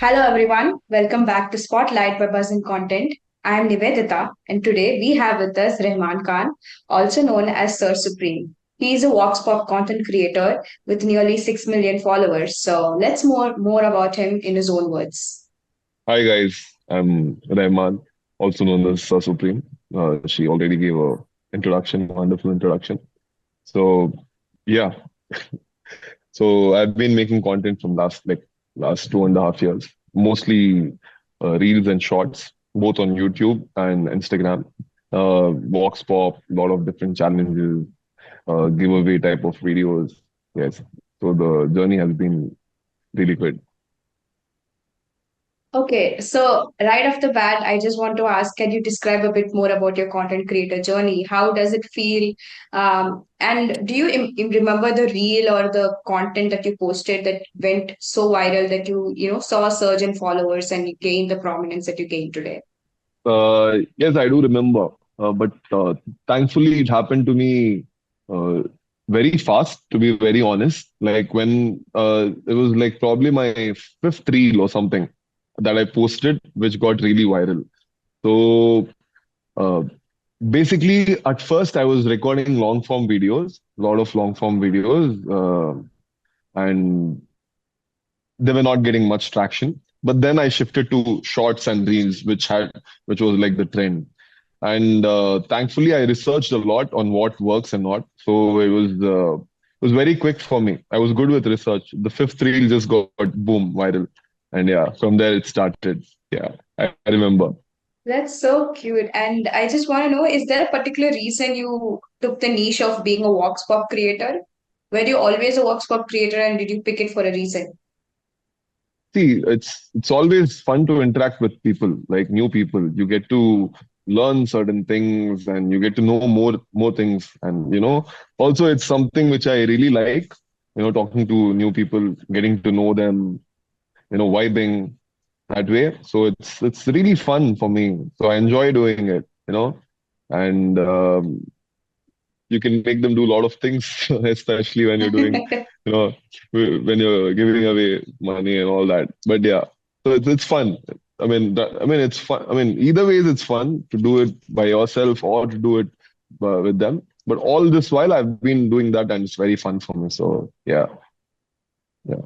Hello everyone, welcome back to Spotlight by BuzzInContent. I am Nivedita and today we have with us Rahman Khan, also known as Sir Supreme. He is a VoxPop content creator with nearly 6 million followers. So let's more about him in his own words. Hi guys, I'm Rahman, also known as Supreme. She already gave a introduction, wonderful introduction. So yeah, so I've been making content from last 2.5 years, mostly reels and shorts, both on YouTube and Instagram. Vox Pop, a lot of different challenges, giveaway type of videos. Yes, so the journey has been really good. Okay, so right off the bat, I just want to ask, can you describe a bit more about your content creator journey? How does it feel? And do you remember the reel or the content that you posted that went so viral that you saw a surge in followers and you gained the prominence that you gained today? Yes, I do remember, but thankfully it happened to me uh, very fast, to be very honest. Like when it was like probably my fifth reel or something that I posted, which got really viral. So uh, basically, at first I was recording long form videos, a lot of long form videos, and they were not getting much traction. But then I shifted to shorts and reels, which was like the trend. And thankfully, I researched a lot on what works and not. So it was very quick for me. I was good with research. The fifth reel just got boom viral, and yeah, from there it started. Yeah, I remember. That's so cute. And I just want to know, is there a particular reason you took the niche of being a Vox Pop creator? Were you always a Vox Pop creator and did you pick it for a reason? See, it's always fun to interact with people, like new people. You get to learn certain things and you get to know more things. And also it's something which I really like, talking to new people, getting to know them, vibing that way. So it's really fun for me. So I enjoy doing it. And you can make them do a lot of things, especially when you're doing, you know, when you're giving away money and all that. But yeah, so it's fun. I mean, it's fun. I mean, either ways, it's fun to do it by yourself or to do it with them. But all this while, I've been doing that, and it's very fun for me. So yeah, yeah.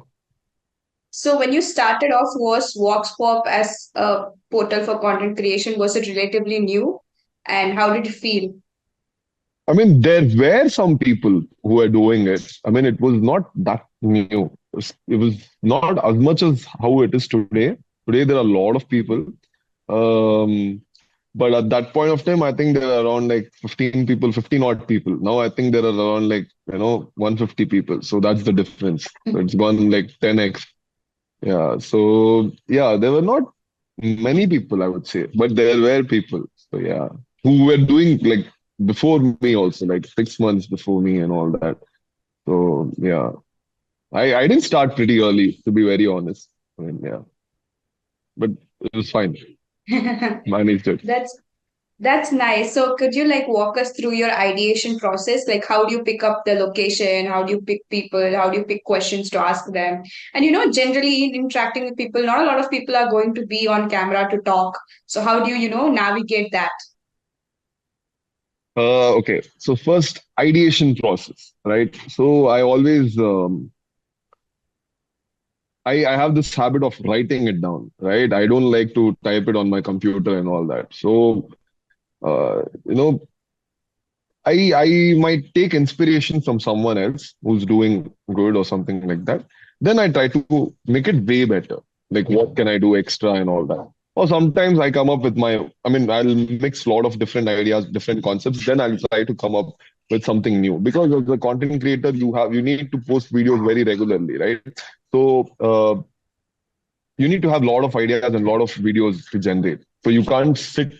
So when you started off, was Vox Pop as a portal for content creation, was it relatively new? And how did it feel? I mean, there were some people who were doing it. I mean, it was not that new. It was not as much as how it is today. Today, there are a lot of people. Um, but at that point of time, I think there are around like 15 people, 15 odd people. Now I think there are around like, 150 people. So that's the difference. So it's gone like 10x. Yeah. So yeah, there were not many people, I would say, but there were people. So yeah, who were doing like before me also, like 6 months before me and all that. So yeah, I didn't start pretty early, to be very honest. I mean, yeah, but it was fine. Managed it. That's That's nice. So could you like walk us through your ideation process? Like how do you pick up the location? How do you pick people? How do you pick questions to ask them? And generally in interacting with people, not a lot of people are going to be on camera to talk. So how do you navigate that? Okay, so first ideation process, right? So I always I have this habit of writing it down, right? I don't like to type it on my computer and all that. So you know, I might take inspiration from someone else who's doing good or something like that. Then I try to make it way better. Like what can I do extra and all that. Or sometimes I come up with I mean, I'll mix a lot of different ideas, different concepts. Then I'll try to come up with something new. Because as a content creator, you need to post videos very regularly, right? So you need to have a lot of ideas and a lot of videos to generate. So you can't sit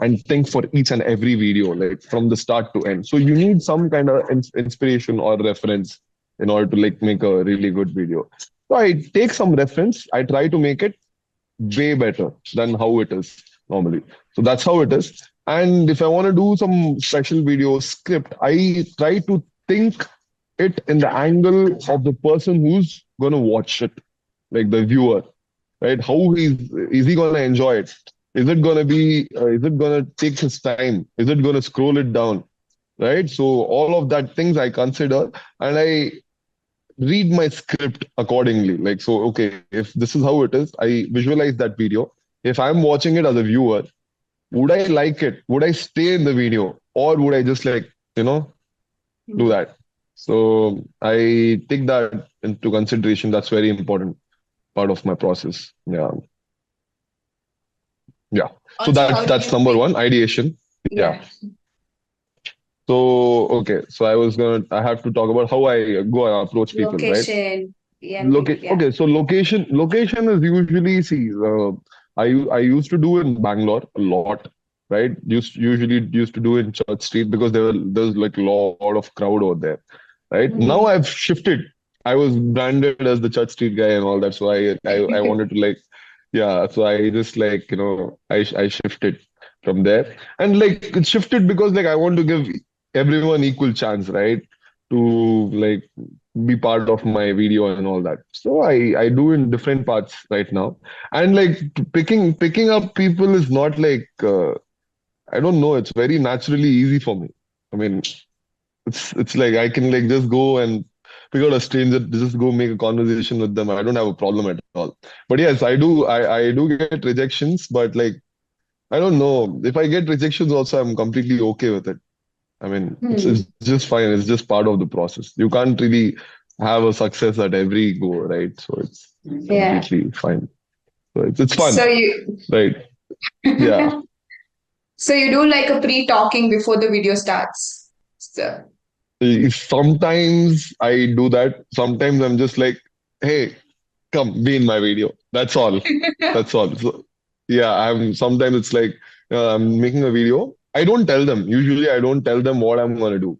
and think for each and every video, like from the start to end. So you need some kind of inspiration or reference in order to like make a really good video. So I take some reference, I try to make it way better than how it is normally. So that's how it is. And if I want to do some special video script, I try to think it in the angle of the person who's going to watch it, like the viewer. right? How is he gonna enjoy it? Is it gonna take his time? Is it gonna scroll it down? Right? So all of that things I consider, and I read my script accordingly. Like, so, okay, if this is how it is, I visualize that video. If I'm watching it as a viewer, would I like it? Would I stay in the video? Or would I just like, do Hmm. that? So I take that into consideration. That's very important part of my process. Yeah. Yeah. So Also, how do that's you number pick? one, ideation. Yeah. Yeah, So okay. So I have to talk about how I go and approach people, right? location, yeah, and people. Yeah. Okay, so location is usually, see, I used to do in Bangalore a lot, right? Usually used to do in Church Street because there's like a lot of crowd over there, right? Now Mhm. I've shifted. I was branded as the Church Street guy and all that, so I wanted to like, yeah, so I just like, I shifted from there, and like it shifted because like I want to give everyone equal chance, right? To like be part of my video and all that. So I do in different parts right now, and like picking up people is not like I don't know. It's very naturally easy for me. I mean, it's like I can like just go and pick out a stranger, just go make a conversation with them. I don't have a problem at all. But yes, I do get rejections, but like I don't know if I get rejections also, I'm completely okay with it. I mean, it's Hmm. just fine. It's just part of the process. You can't really have a success at every go, right? So it's Yeah. completely fine. So it's fun, So you right? Yeah. so you do like a pre-talking before the video starts. So Sometimes I do that. Sometimes I'm just like, hey, come be in my video. That's all. That's all. So, yeah, I'm sometimes it's like I'm making a video. I don't tell them. Usually I don't tell them what I'm gonna do.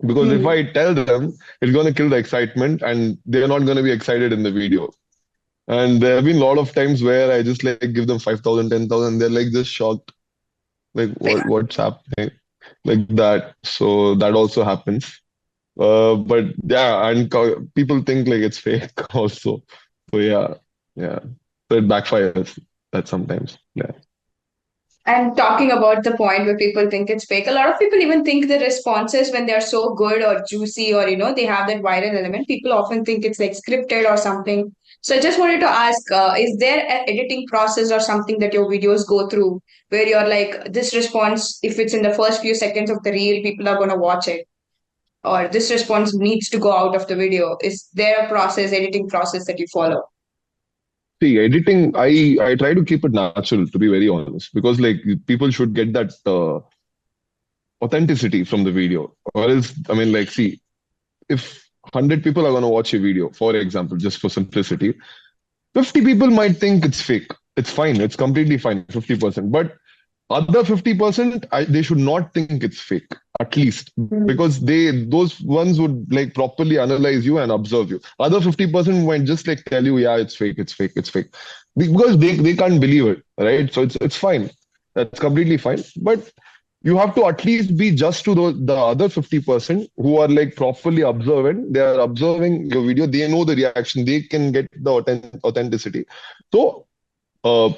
Because if Hmm. I tell them, it's gonna kill the excitement and they're not gonna be excited in the video. And there have been a lot of times where I just like give them 5,000, 10,000. They're like just shocked, like what's happening, like that. So that also happens. But yeah, and people think like it's fake also. So yeah, yeah. So it backfires that sometimes. Yeah. And talking about the point where people think it's fake, a lot of people even think the responses when they're so good or juicy or they have that viral element, people often think it's like scripted or something. So I just wanted to ask, is there an editing process or something that your videos go through where you're like, this response, if it's in the first few seconds of the reel, people are going to watch it, or this response needs to go out of the video? Is there a process, editing process that you follow? See, editing, I try to keep it natural, to be very honest, because like people should get that authenticity from the video. Or else, I mean, like, see, if 100 people are going to watch a video, for example, just for simplicity, 50 people might think it's fake. It's fine. It's completely fine, 50%. But other 50%, they should not think it's fake, at least, Hmm. because those ones would like properly analyze you and observe you. Other 50% might just like tell you, yeah, it's fake, it's fake, it's fake, because they can't believe it, right? So it's fine. That's completely fine. But you have to at least be just to the other 50% who are like properly observant. They are observing your video. They know the reaction. They can get the authenticity. So uh,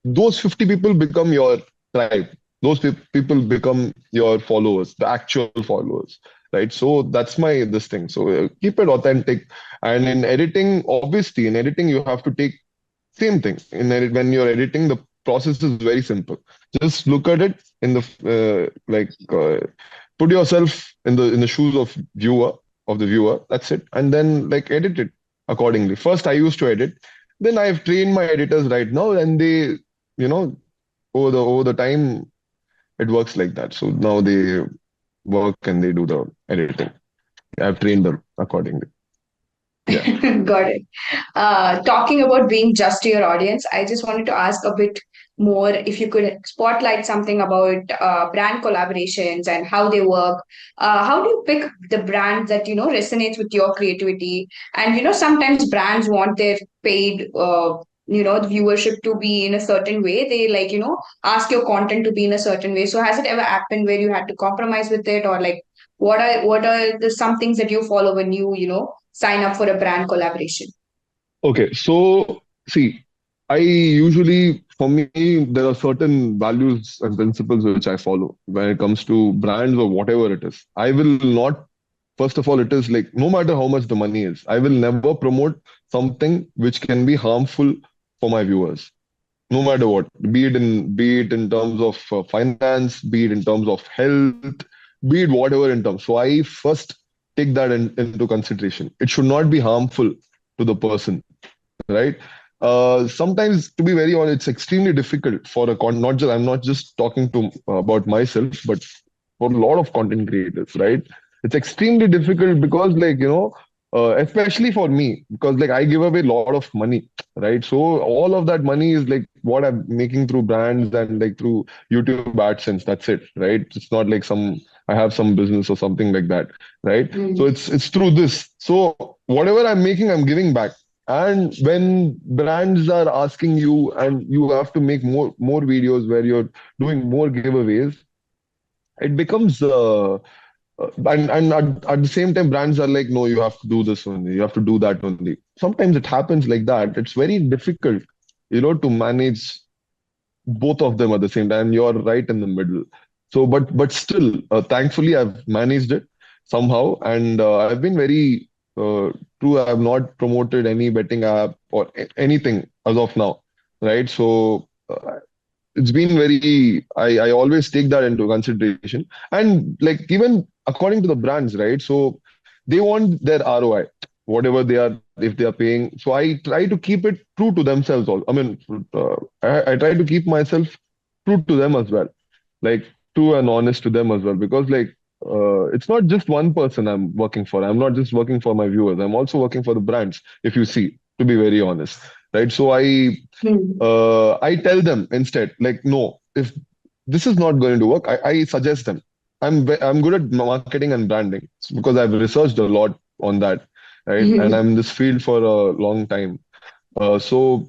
those 50 people become your tribe. Those people become your followers, the actual followers, right? So that's my this thing. So keep it authentic. And in editing, obviously, in editing, you have to take same thing. When you're editing, the process is very simple. Just look at it in the put yourself in the shoes of the viewer. That's it, and then like edit it accordingly. First, I used to edit. Then I've trained my editors right now, and they, you know, over the time, it works like that. So now they work and they do the editing. I've trained them accordingly. Yeah. Got it. Talking about being just to your audience, I just wanted to ask a bit more if you could spotlight something about brand collaborations and how they work. How do you pick the brand that resonates with your creativity? And sometimes brands want their paid viewership to be in a certain way. They like ask your content to be in a certain way. So has it ever happened where you had to compromise with it, or like what are the some things that you follow when you sign up for a brand collaboration? Okay. So see. I usually, for me, there are certain values and principles which I follow when it comes to brands or whatever it is. I will not, first of all, it is like no matter how much the money is, I will never promote something which can be harmful for my viewers, no matter what, be it in terms of finance, be it in terms of health, be it whatever in terms. So I first take that into consideration. It should not be harmful to the person, right? Sometimes, to be very honest, it's extremely difficult for not just, I'm not just talking to about myself, but for a lot of content creators, right? It's extremely difficult because, like, especially for me, because like I give away a lot of money, right? So all of that money is like what I'm making through brands and like through YouTube AdSense. That's it, right? It's not like I have some business or something like that, right? So Mm. it's through this. So whatever I'm making, I'm giving back. And when brands are asking you and you have to make more videos where you're doing more giveaways, it becomes and at the same time brands are like, no, you have to do this only, you have to do that only. Sometimes it happens like that. It's very difficult, to manage both of them at the same time. You're right in the middle. So but still, thankfully I've managed it somehow, and I've been very true. I've not promoted any betting app or anything as of now, right? So it's been very, I always take that into consideration. And like even according to the brands, right? So they want their ROI, whatever they are, if they are paying. So I try to keep it true to themselves also. I mean, I try to keep myself true to them as well, like true and honest to them as well, because like it's not just one person I'm working for. I'm not just working for my viewers. I'm also working for the brands, if you see, to be very honest, right? So Mm. I tell them instead, like, no, if this is not going to work, I suggest them. I'm good at marketing and branding because I've researched a lot on that, right? And I'm in this field for a long time. So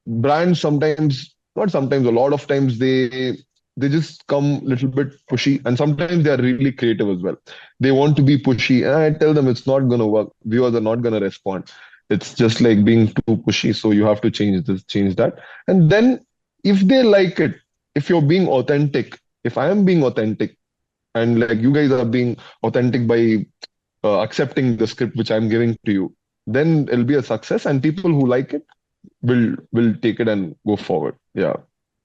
brands sometimes, not sometimes, a lot of times they just come a little bit pushy, and sometimes they are really creative as well. They want to be pushy, and I tell them it's not gonna work. Viewers are not gonna respond. It's just like being too pushy. So you have to change this, change that, and then if they like it, if you're being authentic, if I am being authentic, and like you guys are being authentic by accepting the script which I'm giving to you, then it'll be a success, and people who like it will take it and go forward. Yeah.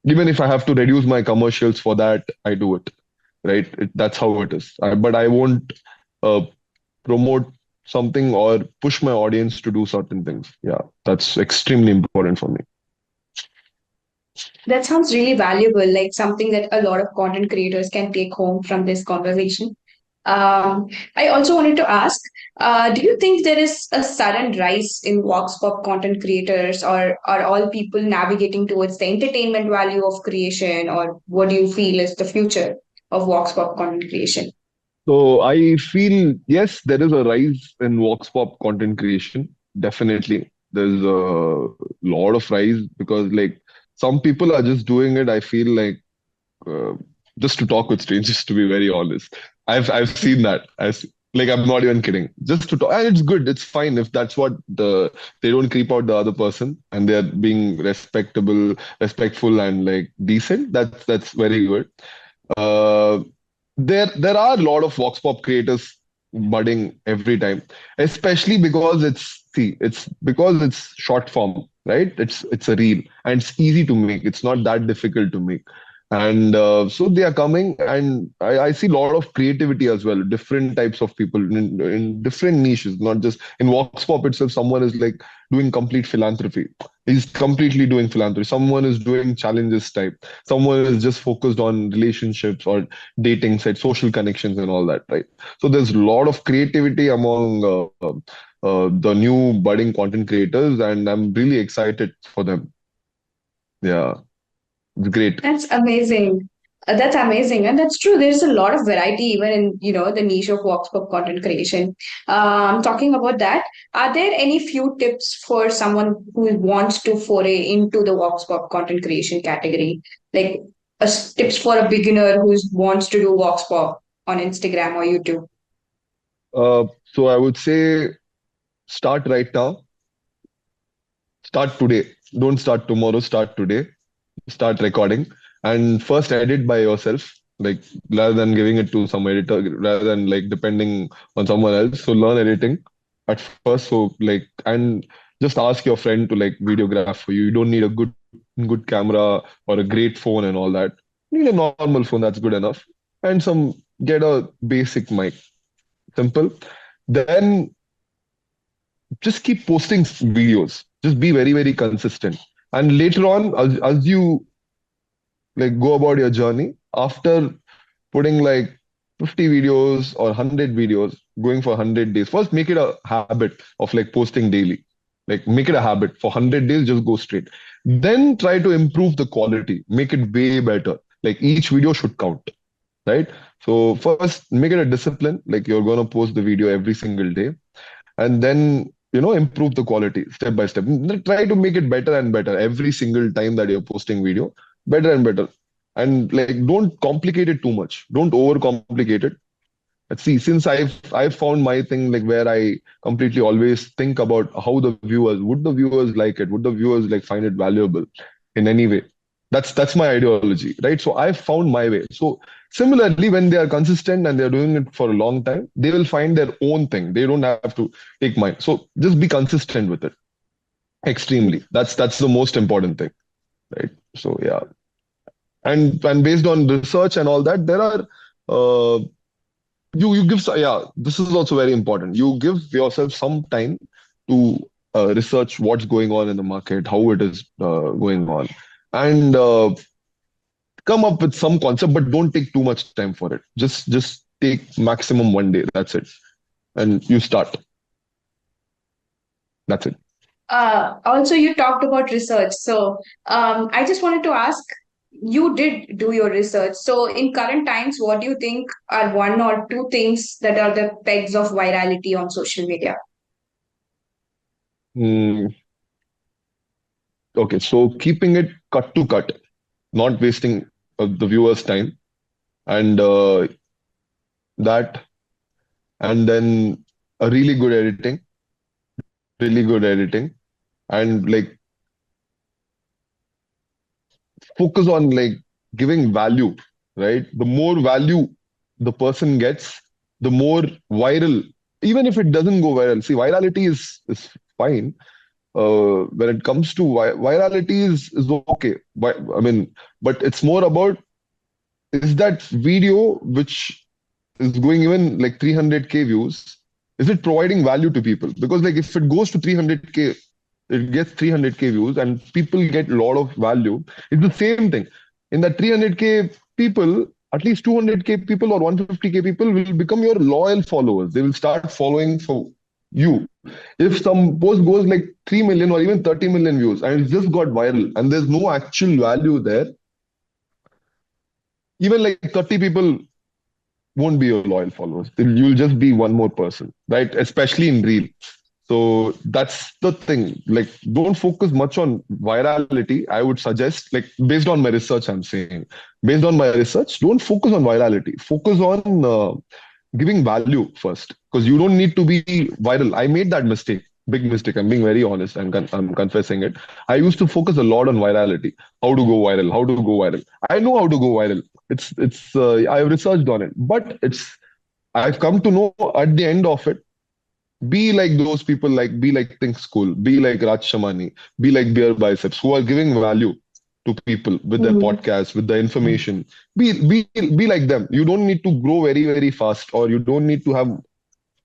Even if I have to reduce my commercials for that, I do it. Right. That's how it is. But I won't uh, promote something or push my audience to do certain things. Yeah. That's extremely important for me. That sounds really valuable, like something that a lot of content creators can take home from this conversation. I also wanted to ask, do you think there is a sudden rise in Vox Pop content creators, or are all people navigating towards the entertainment value of creation, or what do you feel is the future of Vox Pop content creation? So I feel, yes, there is a rise in Vox Pop content creation. Definitely. There's a lot of rise because like some people are just doing it. I feel like uh, just to talk with strangers, to be very honest. I've seen that. Like I'm not even kidding. Just to talk, and it's good. It's fine if that's what they don't creep out the other person and they're being respectful, and like decent. That's very good. Uh, there are a lot of vox pop creators budding every time, especially because it's short form, right? It's a reel and it's easy to make. It's not that difficult to make. And so they are coming, and I see a lot of creativity as well. Different types of people in different niches, not just in Vox Pop itself. Someone is like doing complete philanthropy. He's completely doing philanthropy. Someone is doing challenges type. Someone is just focused on relationships or dating sites, social connections, and all that, right? So there's a lot of creativity among the new budding content creators, and I'm really excited for them. Yeah, it's great. That's amazing. That's amazing, and that's true. There's a lot of variety even in the niche of Voxpop content creation. Talking about that, are there any few tips for someone who wants to foray into the Voxpop content creation category, like tips for a beginner who wants to do Voxpop on Instagram or YouTube? So I would say start right now. start today. Don't start tomorrow, start today. Start recording and first edit by yourself, like rather than giving it to some editor, rather than like depending on someone else. So learn editing at first. So like, and just ask your friend to like videograph for you. You don't need a good camera or a great phone and all that. You need a normal phone, that's good enough. And some, get a basic mic. Simple. Then just keep posting videos. Just be very, very consistent. And later on, as you like go about your journey, after putting like 50 videos or 100 videos, going for 100 days, first make it a habit of like posting daily. Like make it a habit for 100 days, just go straight. Then try to improve the quality, make it way better. Like each video should count, right? So first make it a discipline, like you're going to post the video every single day, and then improve the quality step by step. Try to make it better and better every single time that you're posting video, better and better. And like don't complicate it too much, don't overcomplicate it. Let's see, since I've found my thing, like where I completely always think about how the viewers, would the viewers like it, would the viewers like find it valuable in any way. That's my ideology, right? So I've found my way. So similarly, when they are consistent and they're doing it for a long time, they will find their own thing. They don't have to take mine. So just be consistent with it. Extremely. That's the most important thing, right? So yeah. And based on research and all that, there are uh, you give yeah, this is also very important. You give yourself some time to research what's going on in the market, how it is going on, and come up with some concept, but don't take too much time for it. Just take maximum 1 day. That's it, and you start. That's it. Also, you talked about research. So, I just wanted to ask, you did do your research. So, in current times, what do you think are one or two things that are the pegs of virality on social media? Mm, okay, so keeping it cut to cut, not wasting the viewer's time, and that, and then a really good editing, and like focus on like giving value, right? The more value the person gets, the more viral. Even if it doesn't go viral, see, virality is fine. When it comes to virality is okay. But I mean, but it's more about, is that video which is going even like 300K views, is it providing value to people? Because like if it goes to 300K, it gets 300K views and people get a lot of value. It's the same thing. In that 300K people, at least 200K people or 150K people will become your loyal followers. They will start following for you. If some post goes like 3 million or even 30 million views and it just got viral and there's no actual value there, even like 30 people won't be your loyal followers. You'll just be one more person, right? Especially in Reel. So that's the thing. Like, don't focus much on virality. I would suggest, like, based on my research, I'm saying, based on my research, don't focus on virality. Focus on giving value first, because you don't need to be viral. I made that mistake, big mistake. I'm being very honest. I'm confessing it. I used to focus a lot on virality. How to go viral? How to go viral? I know how to go viral. It's I've researched on it, but I've come to know at the end of it, be like those people, like be like Think School, be like Raj Shamani, be like Beer Biceps, who are giving value to people with their Mhm. podcasts, with the information. Be like them. You don't need to grow very, very fast, or you don't need to have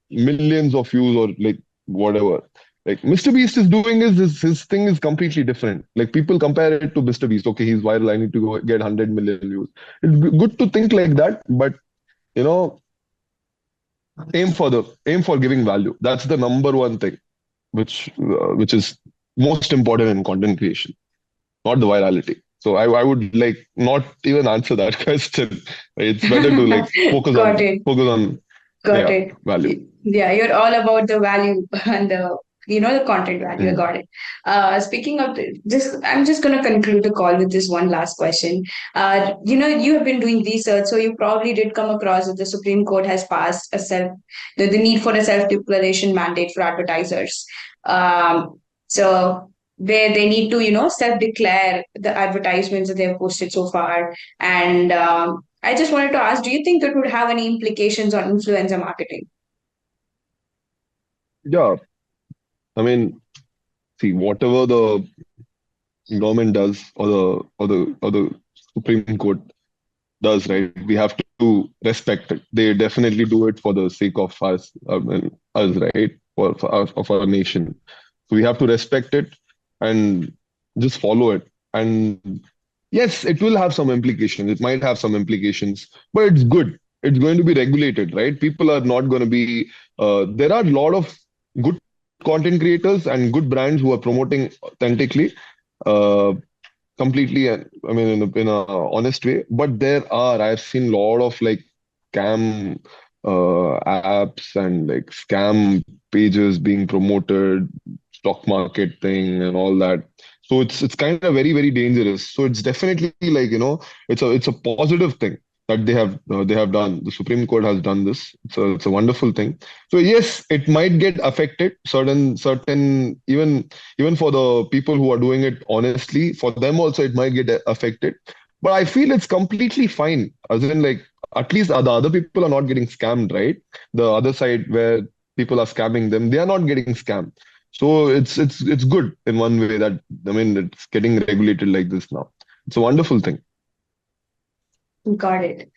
millions of views or like whatever. Like Mr. Beast is doing is his thing is completely different. Like people compare it to Mr. Beast. Okay, he's viral. I need to go get 100 million views. It's good to think like that, but you know, aim for giving value. That's the number one thing, which is most important in content creation, not the virality. So I would like not even answer that question. It's better to like Got it. focus on Got yeah, it. value. Yeah, you're all about the value and the content value. I Mm. got it. Speaking of this, I'm just going to conclude the call with this one last question. You have been doing research, so you probably did come across that the Supreme Court has passed the need for a self-declaration mandate for advertisers. So where they need to, self-declare the advertisements that they've posted so far. And I just wanted to ask, do you think that would have any implications on influencer marketing? Yeah, I mean, see, whatever the government does, or the Supreme Court does, right? We have to respect it. They definitely do it for the sake of us, us, right? For us, of our nation. So we have to respect it and just follow it. And yes, it will have some implications. It might have some implications, but it's good. It's going to be regulated, right? People are not going to be. There are a lot of good content creators and good brands who are promoting authentically. Uh, Completely, I mean, in a honest way. But I've seen a lot of like scam apps and like scam pages being promoted, stock market thing and all that. So it's kind of very, very dangerous. So it's definitely like, it's a positive thing that they have done. The Supreme Court has done this. It's a wonderful thing. So yes, it might get affected. Certain even for the people who are doing it honestly, for them also it might get affected. But I feel it's completely fine. As in, like, at least the other people are not getting scammed, right? The other side where people are scamming them, they are not getting scammed. So it's good in one way that, I mean, it's getting regulated like this now. It's a wonderful thing. Got it.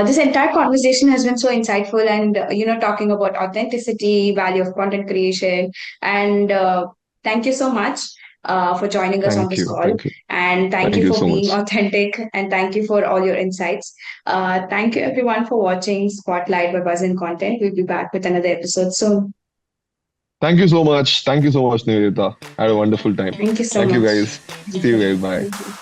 This entire conversation has been so insightful, and talking about authenticity, value of content creation, and thank you so much for joining us on Thank this you. call. Thank you. And thank Thank you you for so being much. authentic, and thank you for all your insights. Thank you everyone for watching Spotlight by Buzz in Content. We'll be back with another episode soon. Thank you so much. Thank you so much, Nirita. Had a wonderful time. Thank you so Thank you, much. guys. See you guys. Bye. Thank you.